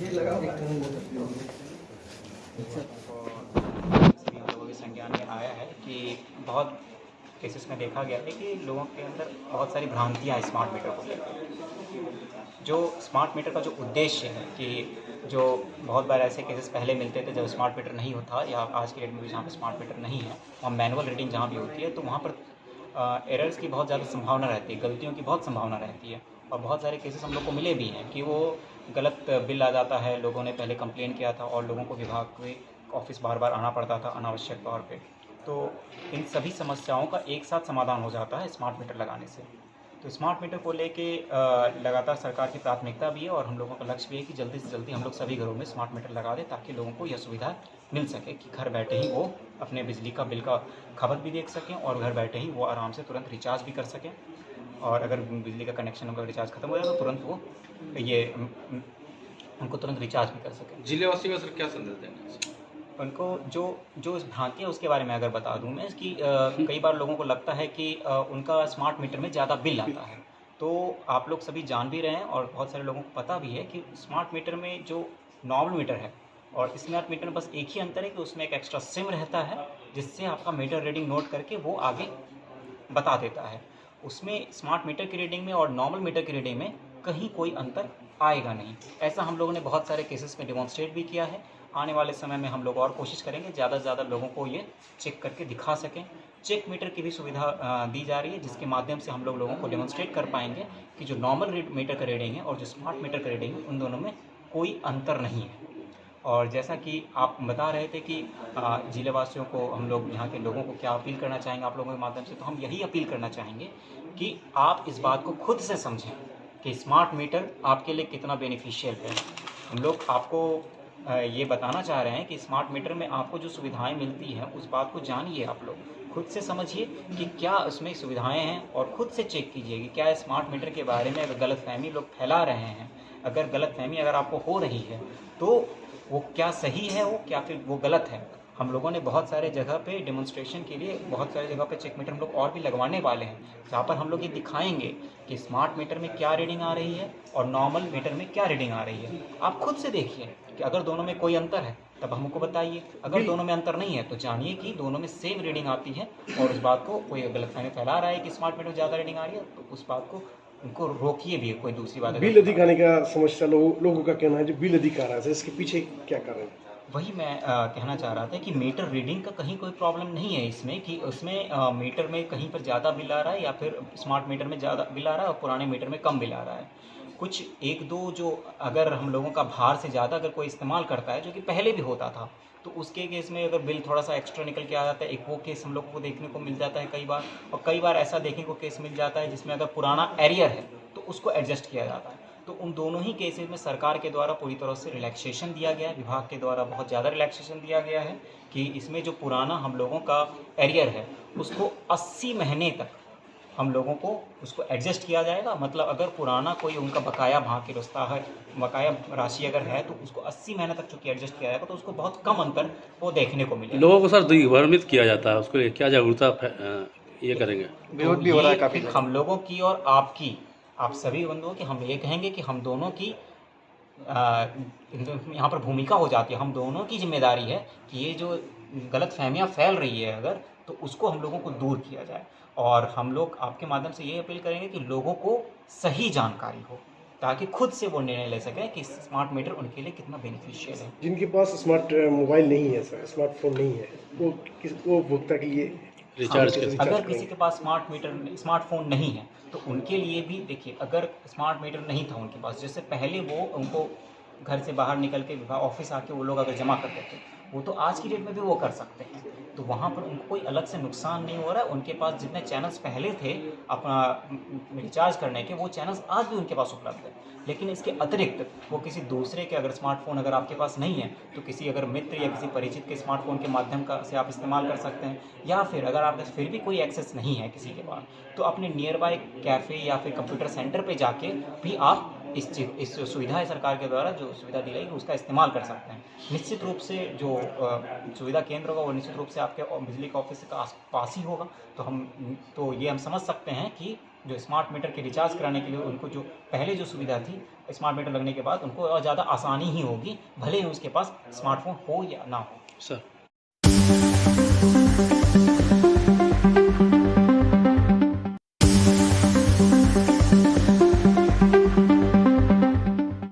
सभी हम लोगों के संज्ञान में आया है कि बहुत केसेस में देखा गया है कि लोगों के अंदर बहुत सारी भ्रांतियाँ हैं स्मार्ट मीटर को लेकर। जो स्मार्ट मीटर का जो उद्देश्य है कि जो बहुत बार ऐसे केसेस पहले मिलते थे जब स्मार्ट मीटर नहीं होता, या आज की डेट में भी जहाँ पे स्मार्ट मीटर नहीं है वहाँ मैनुअल रीडिंग जहाँ भी होती है तो वहाँ पर एरर्स की बहुत ज़्यादा संभावना रहती है, गलतियों की बहुत संभावना रहती है। और बहुत सारे केसेस हम लोग को मिले भी हैं कि वो गलत बिल आ जाता है, लोगों ने पहले कंप्लेन किया था और लोगों को विभाग के ऑफिस बार बार आना पड़ता था अनावश्यक तौर पे। तो इन सभी समस्याओं का एक साथ समाधान हो जाता है स्मार्ट मीटर लगाने से। तो स्मार्ट मीटर को लेके लगातार सरकार की प्राथमिकता भी है और हम लोगों का लक्ष्य भी है कि जल्दी से जल्दी हम लोग सभी घरों में स्मार्ट मीटर लगा दें ताकि लोगों को यह सुविधा मिल सके कि घर बैठे ही वो अपने बिजली का बिल का खपत भी देख सकें और घर बैठे ही वो आराम से तुरंत रिचार्ज भी कर सकें। और अगर बिजली का कनेक्शन उनका रिचार्ज खत्म हो जाए तो तुरंत वो ये उनको तुरंत रिचार्ज भी कर सकें। जिलेवासी में सर क्या संदेश देंगे उनको जो जो भ्रांतियाँ उसके बारे में अगर बता दूं मैं कि कई बार लोगों को लगता है कि उनका स्मार्ट मीटर में ज़्यादा बिल आता है। तो आप लोग सभी जान भी रहे हैं और बहुत सारे लोगों को पता भी है कि स्मार्ट मीटर में जो नॉर्मल मीटर है और स्मार्ट मीटर में बस एक ही अंतर है कि उसमें एक एक्स्ट्रा सिम रहता है जिससे आपका मीटर रीडिंग नोट करके वो आगे बता देता है। उसमें स्मार्ट मीटर की रीडिंग में और नॉर्मल मीटर की रीडिंग में कहीं कोई अंतर आएगा नहीं। ऐसा हम लोगों ने बहुत सारे केसेस में डिमॉन्स्ट्रेट भी किया है। आने वाले समय में हम लोग और कोशिश करेंगे ज़्यादा से ज़्यादा लोगों को ये चेक करके दिखा सकें। चेक मीटर की भी सुविधा दी जा रही है जिसके माध्यम से हम लोगों को डेमोन्स्ट्रेट कर पाएंगे कि जो नॉर्मल मीटर का रीडिंग है और जो स्मार्ट मीटर का रीडिंग है उन दोनों में कोई अंतर नहीं है। और जैसा कि आप बता रहे थे कि जिले वासियों को, हम लोग यहाँ के लोगों को क्या अपील करना चाहेंगे आप लोगों के माध्यम से, तो हम यही अपील करना चाहेंगे कि आप इस बात को खुद से समझें कि स्मार्ट मीटर आपके लिए कितना बेनिफिशियल है। हम लोग आपको ये बताना चाह रहे हैं कि स्मार्ट मीटर में आपको जो सुविधाएं मिलती हैं उस बात को जानिए, आप लोग खुद से समझिए कि क्या उसमें सुविधाएं हैं और खुद से चेक कीजिए कि क्या स्मार्ट मीटर के बारे में अगर गलतफहमी लोग फैला रहे हैं, अगर गलतफहमी अगर आपको हो रही है तो वो क्या सही है वो क्या फिर वो गलत है। हम लोगों ने बहुत सारे जगह पे डेमोन्स्ट्रेशन के लिए बहुत सारी जगह पे चेक मीटर हम लोग और भी लगवाने वाले हैं जहाँ पर हम लोग ये दिखाएंगे कि स्मार्ट मीटर में क्या रीडिंग आ रही है और नॉर्मल मीटर में क्या रीडिंग आ रही है। आप खुद से देखिए कि अगर दोनों में कोई अंतर है तब हमको बताइए, अगर दोनों में अंतर नहीं है तो जानिए कि दोनों में सेम रीडिंग आती है और उस बात को कोई गलतफहमी फैला रहा है कि स्मार्ट मीटर में ज़्यादा रीडिंग आ रही है तो उस बात को उनको रोकिए भी। कोई दूसरी बात बिल अधिक आने का समस्या लोगों का कहना है जो बिल अधिक आ रहा है, इसके पीछे क्या कारण है? वही मैं कहना चाह रहा था कि मीटर रीडिंग का कहीं कोई प्रॉब्लम नहीं है इसमें कि उसमें मीटर में कहीं पर ज़्यादा बिल आ रहा है या फिर स्मार्ट मीटर में ज़्यादा बिल आ रहा है और पुराने मीटर में कम बिल आ रहा है। कुछ एक दो जो अगर हम लोगों का भार से ज़्यादा अगर कोई इस्तेमाल करता है जो कि पहले भी होता था तो उसके केस में अगर बिल थोड़ा सा एक्स्ट्रा निकल के आ जाता है, एक वो केस हम लोगों को देखने को मिल जाता है कई बार। और कई बार ऐसा देखने को केस मिल जाता है जिसमें अगर पुराना एरियर है तो उसको एडजस्ट किया जाता है। तो उन दोनों ही केसेस में सरकार के द्वारा पूरी तरह से रिलैक्सेशन दिया गया है, विभाग के द्वारा बहुत ज़्यादा रिलैक्सेशन दिया गया है कि इसमें जो पुराना हम लोगों का एरियर है उसको 80 महीने तक हम लोगों को उसको एडजस्ट किया जाएगा। मतलब अगर पुराना कोई उनका बकाया बाकी रास्ता है, बकाया राशि अगर है तो उसको 80 महीने तक चूँकि एडजस्ट किया जाएगा तो उसको बहुत कम अंतर वो देखने को मिलेगा। लोगों को सर दिग्भ्रमित किया जाता है, उसके लिए क्या जागरूकता ये करेंगे? विरोध भी हो रहा है काफ़ी। हम लोगों की और आपकी, आप सभी बंधुओं की हम ये कहेंगे कि हम दोनों की यहाँ पर भूमिका हो जाती है, हम दोनों की जिम्मेदारी है कि ये जो गलतफहमियाँ फैल रही है अगर तो उसको हम लोगों को दूर किया जाए। और हम लोग आपके माध्यम से ये अपील करेंगे कि लोगों को सही जानकारी हो ताकि खुद से वो निर्णय ले सकें कि स्मार्ट मीटर उनके लिए कितना बेनिफिशियल है। जिनके पास स्मार्ट मोबाइल नहीं है सर, स्मार्टफोन नहीं है, वो उपभोक्ता के लिए रिचार्ज अगर किसी के पास स्मार्टफोन नहीं है तो उनके लिए भी देखिए, अगर स्मार्ट मीटर नहीं था उनके पास, जैसे पहले वो उनको घर से बाहर निकल के ऑफिस आके वो लोग अगर जमा करते थे वो तो आज की डेट में भी वो कर सकते हैं। तो वहाँ पर उनको कोई अलग से नुकसान नहीं हो रहा है। उनके पास जितने चैनल्स पहले थे अपना रिचार्ज करने के वो चैनल्स आज भी उनके पास उपलब्ध है। लेकिन इसके अतिरिक्त वो किसी दूसरे के अगर स्मार्टफोन अगर आपके पास नहीं है तो किसी अगर मित्र या किसी परिचित के स्मार्टफोन के माध्यम का से आप इस्तेमाल कर सकते हैं। या फिर अगर आपके फिर भी कोई एक्सेस नहीं है किसी के पास तो अपने नियर बाय कैफ़े या फिर कंप्यूटर सेंटर पे जाके भी आप इस सुविधा है सरकार के द्वारा जो सुविधा दी गई उसका इस्तेमाल कर सकते हैं। निश्चित रूप से जो सुविधा केंद्र होगा वो निश्चित रूप से आपके बिजली के ऑफिस के पास ही होगा। तो ये हम समझ सकते हैं कि जो स्मार्ट मीटर के रिचार्ज कराने के लिए उनको जो पहले जो सुविधा थी, स्मार्ट मीटर लगने के बाद उनको और ज़्यादा आसानी ही होगी, भले ही उसके पास स्मार्टफोन हो या ना हो। सर